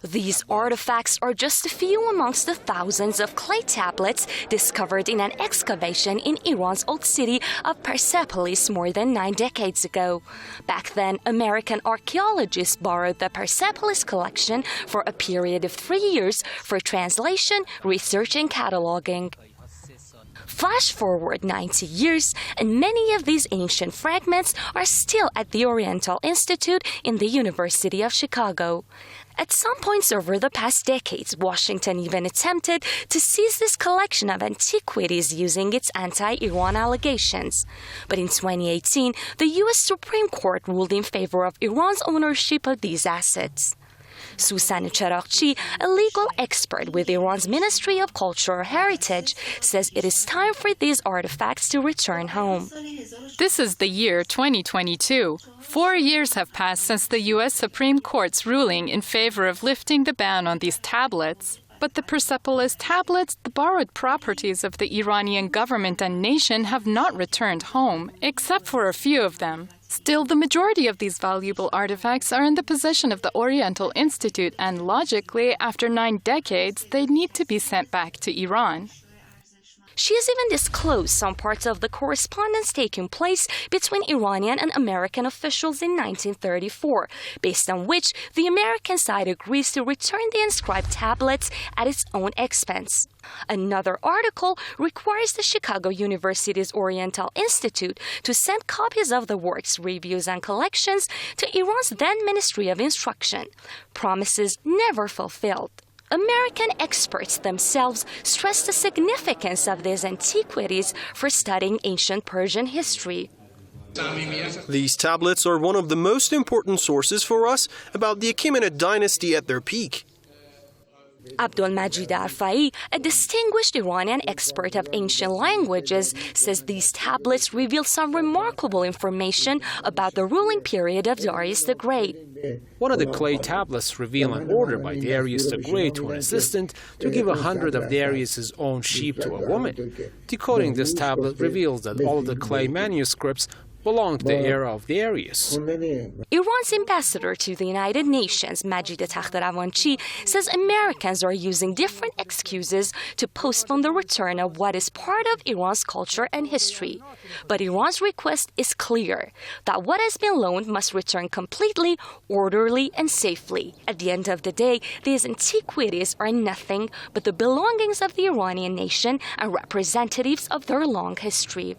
These artifacts are just a few amongst the thousands of clay tablets discovered in an excavation in Iran's old city of Persepolis more than 9 decades ago. Back then, American archaeologists borrowed the Persepolis collection for a period of 3 years for translation, research, and cataloging. Flash forward 90 years, and many of these ancient fragments are still at the Oriental Institute in the University of Chicago. At some points over the past decades, Washington even attempted to seize this collection of antiquities using its anti-Iran allegations. But in 2018, the U.S. Supreme Court ruled in favor of Iran's ownership of these assets. Susan Cheragchi, a legal expert with Iran's Ministry of Cultural Heritage, says it is time for these artifacts to return home. This is the year 2022. 4 years have passed since the U.S. Supreme Court's ruling in favor of lifting the ban on these tablets. But the Persepolis tablets, the borrowed properties of the Iranian government and nation, have not returned home, except for a few of them. Still, the majority of these valuable artifacts are in the possession of the Oriental Institute, and logically, after 9 decades, they need to be sent back to Iran. She has even disclosed some parts of the correspondence taking place between Iranian and American officials in 1934, based on which the American side agrees to return the inscribed tablets at its own expense. Another article requires the Chicago University's Oriental Institute to send copies of the works, reviews, and collections to Iran's then Ministry of Instruction. Promises never fulfilled. American experts themselves stress the significance of these antiquities for studying ancient Persian history. These tablets are one of the most important sources for us about the Achaemenid dynasty at their peak. Abdulmajid Arfai, a distinguished Iranian expert of ancient languages, says these tablets reveal some remarkable information about the ruling period of Darius the Great. One of the clay tablets reveal an order by Darius the Great to an assistant to give 100 of Darius's own sheep to a woman. Decoding this tablet reveals that all of the clay manuscripts belong to the era of Darius. Iran's ambassador to the United Nations, Majid Takhtravanchi, says Americans are using different excuses to postpone the return of what is part of Iran's culture and history. But Iran's request is clear, that what has been loaned must return completely, orderly, and safely. At the end of the day, these antiquities are nothing but the belongings of the Iranian nation and representatives of their long history.